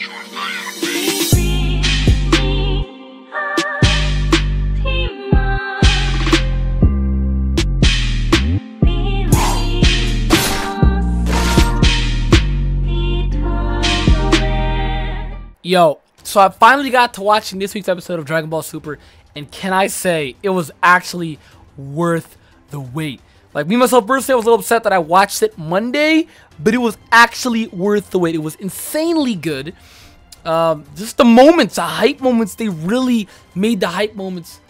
Yo, so I finally got to watching this week's episode of Dragon Ball Super, and can I say, it was actually worth the wait. Like, me, myself, personally, I was a little upset that I watched it Monday, but it was actually worth the wait. It was insanely good. Just the moments, the hype moments, they really made the hype moments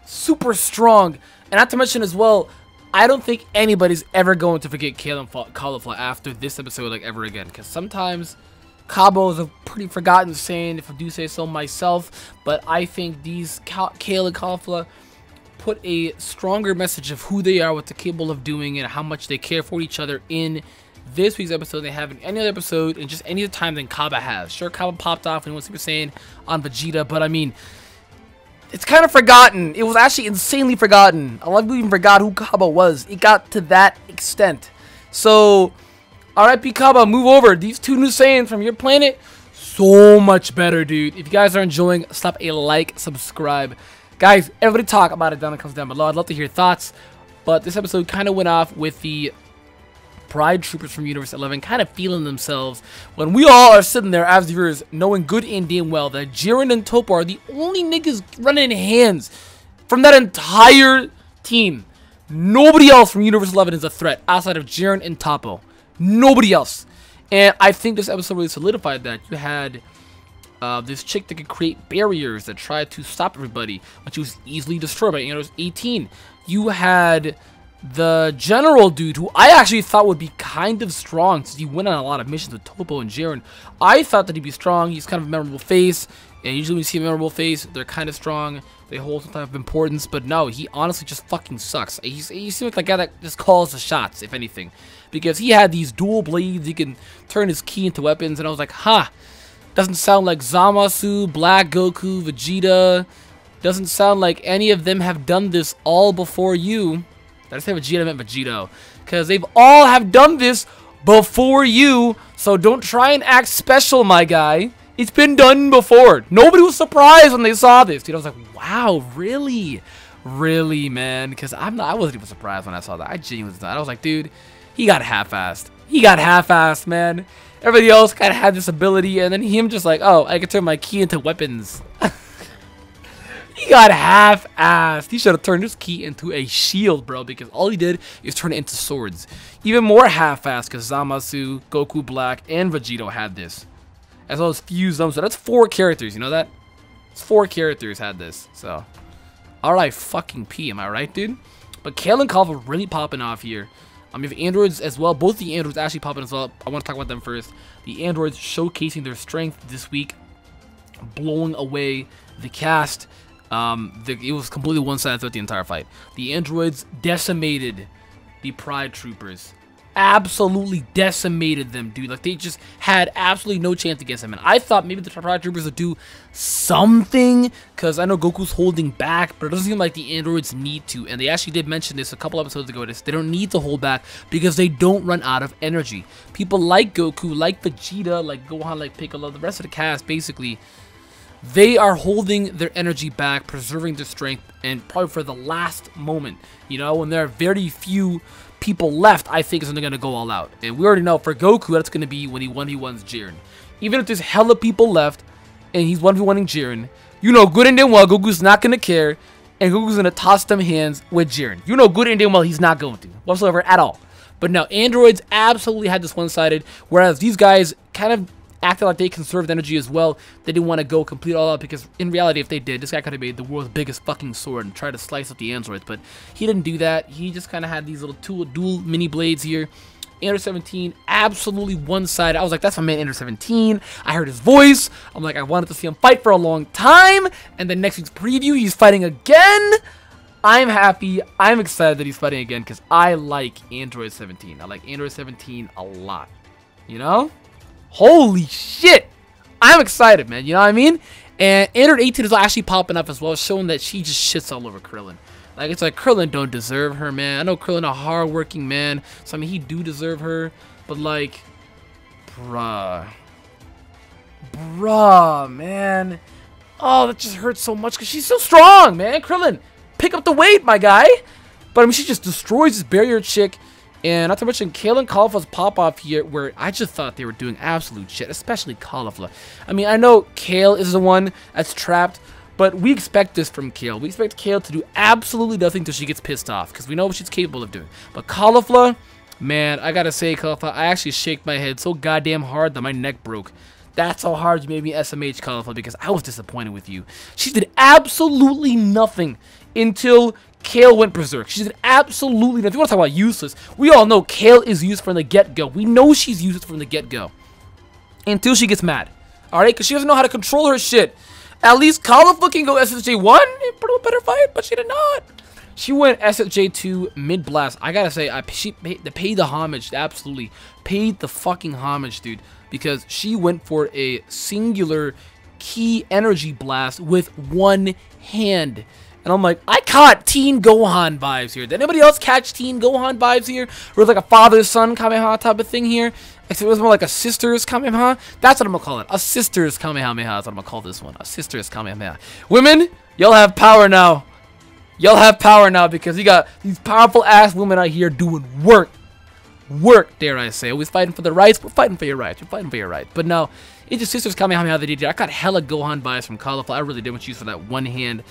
super strong. And not to mention as well, I don't think anybody's ever going to forget KALE CAULIFLA after this episode, like, ever again. Because sometimes Cabo is a pretty forgotten saying, if I do say so myself, but I think these KALE and CAULIFLA put a stronger message of who they are, what they're capable of doing, and how much they care for each other in this week's episode. They have in any other episode, and just any other time than Kaba has. Sure, Kaba popped off and what he was saying on Vegeta, but I mean, it's kind of forgotten. It was actually insanely forgotten. A lot of people even forgot who Kaba was. It got to that extent. So, alright, Kaba, move over. These two new Saiyans from your planet, so much better, dude. If you guys are enjoying, slap a like, subscribe. Guys, everybody talk about it down in the comments down below. I'd love to hear thoughts. But this episode kind of went off with the Pride Troopers from Universe 11 kind of feeling themselves when we all are sitting there as viewers knowing good and damn well that Jiren and Toppo are the only niggas running hands from that entire team. Nobody else from Universe 11 is a threat outside of Jiren and Toppo. Nobody else. And I think this episode really solidified that. You had this chick that could create barriers that tried to stop everybody, but she was easily destroyed by Andros 18. You had the general dude, who I actually thought would be kind of strong since he went on a lot of missions with Toppo and Jiren. I thought that he'd be strong. He's kind of a memorable face, and usually when you see a memorable face, they're kind of strong. They hold some type of importance, but no, he honestly just fucking sucks. He seems like the guy that just calls the shots, if anything, because he had these dual blades. He can turn his ki into weapons, and I was like, huh, doesn't sound like Zamasu, Black Goku, Vegeta. Doesn't sound like any of them have done this all before you. Did I say Vegeta? I meant Vegito. Because they've all have done this before you, so don't try and act special, my guy. It's been done before. Nobody was surprised when they saw this, dude. I was like, wow, really? Really, man? Because I wasn't even surprised when I saw that. I genuinely was not. I was like, dude, he got half-assed. He got half-assed, man. Everybody else kind of had this ability, and then him just like, oh, I can turn my ki into weapons. He got half-assed. He should have turned his ki into a shield, bro, because all he did is turn it into swords. Even more half-assed because Zamasu, Goku Black, and Vegito had this. As well as fused them. So that's 4 characters, you know that? It's 4 characters had this. So, alright, fucking P, am I right, dude? But KALE and CAULIFLA really popping off here. You have androids as well. Both the androids actually popping as well. I want to talk about them first. The androids showcasing their strength this week, blowing away the cast. It was completely one-sided throughout the entire fight. The androids decimated the Pride Troopers. Absolutely decimated them, dude. Like, they just had absolutely no chance against them. And I thought maybe the Pride Troopers would do something, because I know Goku's holding back, but it doesn't seem like the androids need to. And they actually did mention this a couple episodes ago. They don't need to hold back because they don't run out of energy. People like Goku, like Vegeta, like Gohan, like Piccolo, the rest of the cast, basically, they are holding their energy back, preserving their strength, and probably for the last moment, you know, when there are very few people left, I think is when they're going to go all out. And we already know for Goku, that's going to be when he 1v1s Jiren. Even if there's hella people left, and he's 1v1ing Jiren, you know good and damn well Goku's not going to care, and Goku's going to toss them hands with Jiren. You know good and damn well he's not going to, whatsoever, at all. But now, androids absolutely had this one-sided, whereas these guys kind of acted like they conserved energy as well. They didn't want to go complete all out, because in reality, if they did, this guy could have made the world's biggest fucking sword and tried to slice up the androids, but he didn't do that. He just kind of had these little dual mini blades here. Android 17, absolutely one-sided. I was like, that's my man, Android 17. I heard his voice. I'm like, I wanted to see him fight for a long time, and then next week's preview, he's fighting again. I'm happy. I'm excited that he's fighting again, because I like Android 17. I like Android 17 a lot, you know? Holy shit! I'm excited, man. You know what I mean? And Android 18 is actually popping up as well, showing that she just shits all over Krillin. Like, it's like, Krillin don't deserve her, man. I know Krillin a hard-working man, so I mean, he do deserve her. But, like, bruh. bruh, man. Oh, that just hurts so much because she's so strong, man. Krillin, pick up the weight, my guy. But I mean, she just destroys this barrier chick. And not to mention Kale and Caulifla's pop-off here, where I just thought they were doing absolute shit, especially Caulifla. I mean, I know Kale is the one that's trapped, but we expect this from Kale. We expect Kale to do absolutely nothing until she gets pissed off, because we know what she's capable of doing. But Caulifla, man, I gotta say, Caulifla, I actually shake my head so goddamn hard that my neck broke. That's how hard you made me SMH, Caulifla, because I was disappointed with you. She did absolutely nothing until Kale went berserk. She did absolutely nothing. If you want to talk about useless, we all know Kale is used from the get-go. We know she's used from the get-go. Until she gets mad. Alright? Because she doesn't know how to control her shit. At leleast Caulifla can go SSJ1 and put up a better fight, but she did not. She went SSJ2 mid-blast. I gotta say, she paid the homage. Absolutely. Paid the fucking homage, dude. Because she went for a singular key energy blast with one hand. And I'm like, I caught Teen Gohan vibes here. Did anybody else catch Teen Gohan vibes here? Or it was like a father-son Kamehameha type of thing here? Except it was more like a sister's Kamehameha. That's what I'm gonna call it. A sister's Kamehameha is what I'm gonna call this one. A sister's Kamehameha. Women, y'all have power now. Y'all have power now because you got these powerful ass women out here doing work. Work, dare I say. Always fighting for the rights. We're fighting for your rights. We're fighting for your rights. But no, it's just sister's Kamehameha they did here. I got hella Gohan vibes from Caulifla. I really did want you for that one hand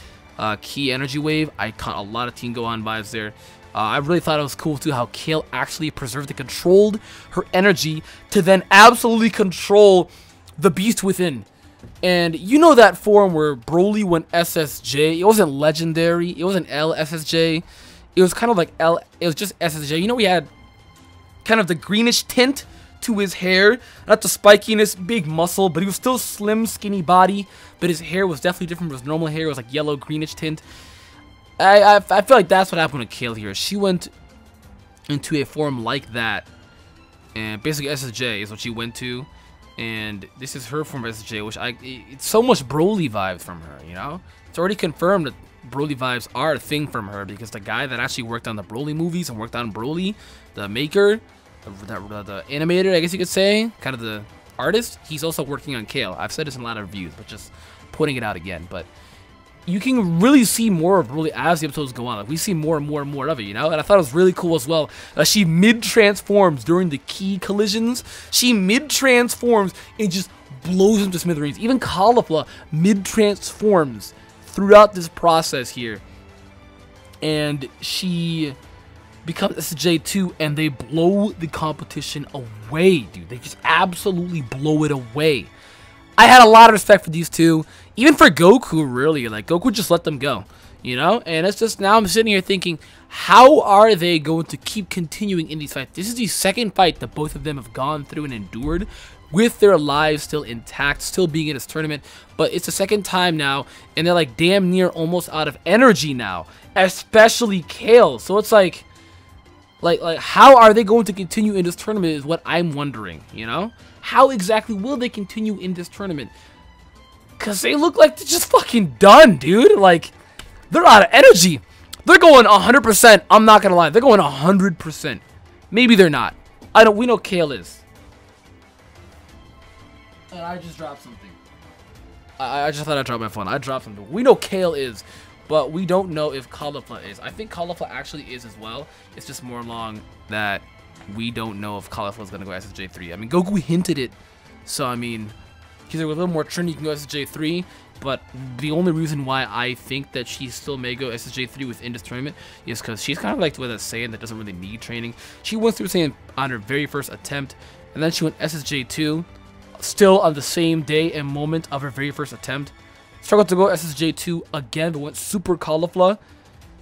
key energy wave. I caught a lot of Teen Gohan vibes there. I really thought it was cool too how Kale actually preserved and controlled her energy to then absolutely control the beast within. And you know that form where Broly went SSJ, it wasn't legendary, it wasn't LSSJ, it was kind of like it was just SSJ. You know, he had kind of the greenish tint to his hair, not the spikiness, big muscle, but he was still slim, skinny body, but his hair was definitely different from his normal hair. It was like yellow, greenish tint. I feel like that's what happened with Kale here. She went into a form like that, and basically SSJ is what she went to, and this is her form of SSJ, which it's so much Broly vibes from her, you know? It's already confirmed that Broly vibes are a thing from her, because the guy that actually worked on the Broly movies and worked on Broly, the maker, the animator, I guess you could say, kind of the artist, he's also working on Kale. I've said this in a lot of reviews, but just putting it out again. But you can really see more of Broly as the episodes go on. Like, we see more and more and more of it, you know? And I thought it was really cool as well. She mid-transforms during the key collisions. She mid-transforms and just blows into smithereens. Even Caulifla mid-transforms throughout this process here. And she becomes SSJ2, and they blow the competition away, dude. They just absolutely blow it away. I had a lot of respect for these two, even for Goku, really. Like, Goku just let them go, you know? And it's just, now I'm sitting here thinking, how are they going to keep continuing in these fights? This is the second fight that both of them have gone through and endured with their lives still intact, still being in this tournament. But it's the second time now, and they're like damn near almost out of energy now, especially Kale. So it's like how are they going to continue in this tournament is what I'm wondering, you know? How exactly will they continue in this tournament? Because they look like they're just fucking done, dude. Like, they're out of energy. They're going 100%. I'm not going to lie. They're going 100%. Maybe they're not. We know Kale is. And I just dropped something. I just thought I dropped my phone. I dropped something. We know Kale is, but we don't know if Caulifla is. I think Caulifla actually is as well. It's just more along that we don't know if Caulifla is going to go SSJ3. I mean, Goku hinted it. So, I mean, he's a little more trendy, you can go SSJ3. But the only reason why I think that she still may go SSJ3 within this tournament is because she's kind of like what that's saying that doesn't really need training. She went through Saiyan on her very first attempt, and then she went SSJ2, still on the same day and moment of her very first attempt. Struggled to go SSJ2 again, but went Super Caulifla.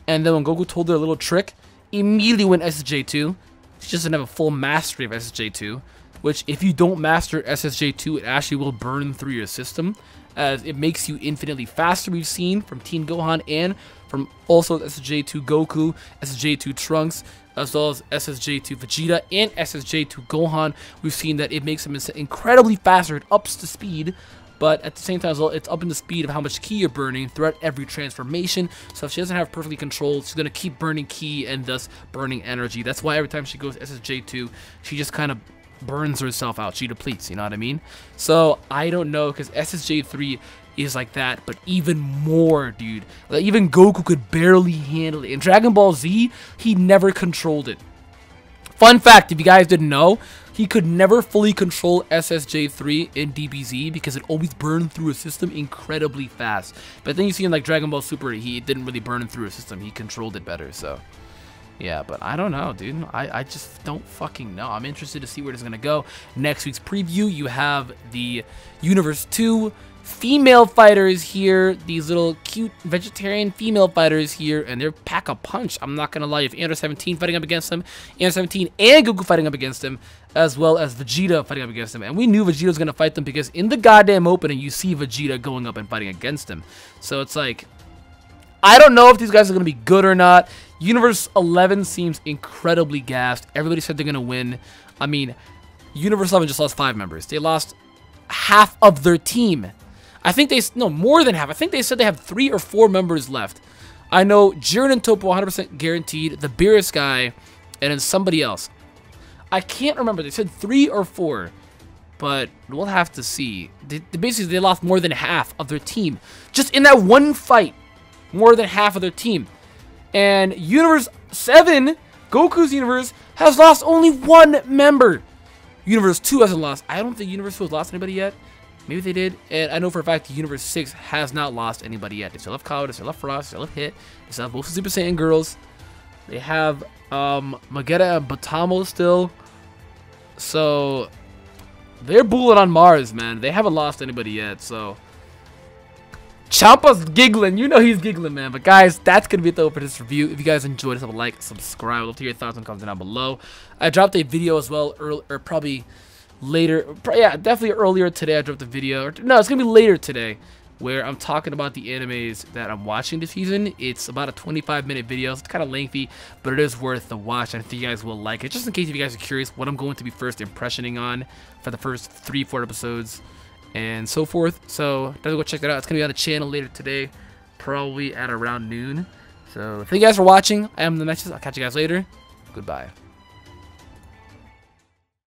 And then when Goku told her a little trick, immediately went SSJ2. She just didn't have a full mastery of SSJ2, which if you don't master SSJ2, it actually will burn through your system, as it makes you infinitely faster. We've seen from Teen Gohan and from also SSJ2 Goku, SSJ2 Trunks, as well as SSJ2 Vegeta and SSJ2 Gohan. We've seen that it makes them incredibly faster. It ups the speed, but at the same time as well, it's up in the speed of how much ki you're burning throughout every transformation. So if she doesn't have perfectly controlled, she's going to keep burning ki and thus burning energy. That's why every time she goes SSJ2, she just kind of burns herself out. She depletes, you know what I mean? So I don't know, because SSJ3 is like that, but even more, dude. Like, even Goku could barely handle it. In Dragon Ball Z, he never controlled it. Fun fact, if you guys didn't know, he could never fully control SSJ3 in DBZ because it always burned through his system incredibly fast. But then you see in like Dragon Ball Super, he didn't really burn through his system. He controlled it better, so... yeah, but I don't know, dude. I just don't fucking know. I'm interested to see where it's going to go. Next week's preview, you have the Universe 2 female fighters here. These little cute vegetarian female fighters here, and they're pack a punch. I'm not going to lie. You have Android 17 fighting up against them, Android 17 and Goku fighting up against him, as well as Vegeta fighting up against him. And we knew Vegeta was going to fight them because in the goddamn opening, you see Vegeta going up and fighting against him. So it's like, I don't know if these guys are going to be good or not. Universe 11 seems incredibly gassed. Everybody said they're going to win. I mean, Universe 11 just lost 5 members. They lost half of their team. I think they... no, more than half. I think they said they have 3 or 4 members left. I know Jiren and Toppo 100% guaranteed. The Beerus guy. And then somebody else. I can't remember. They said 3 or 4. But we'll have to see. Basically, they lost more than half of their team. Just in that one fight. More than half of their team. And Universe 7, Goku's universe, has lost only 1 member. Universe 2 hasn't lost. I don't think Universe 2 has lost anybody yet. Maybe they did. And I know for a fact Universe 6 has not lost anybody yet. They still have Kao, they still have Frost, they still have Hit, they still have both the Super Saiyan girls. They have Magetta and Batamo still. So they're bullet on Mars, man. They haven't lost anybody yet, so... Champa's giggling. You know he's giggling, man. But guys, that's going to be it though for this review. If you guys enjoyed this, have a like, subscribe. I'd love to hear your thoughts and comments down below. I dropped a video as well, or probably later. Yeah, definitely earlier today I dropped a video. No, it's going to be later today where I'm talking about the animes that I'm watching this season. It's about a 25-minute video. So it's kind of lengthy, but it is worth the watch. I think you guys will like it. Just in case if you guys are curious what I'm going to be first impressioning on for the first 3-4 episodes. And so forth. So definitely go check that out. It's gonna be on the channel later today, probably at around noon. So thank you guys for watching. I am the Nexus. I'll catch you guys later. Goodbye.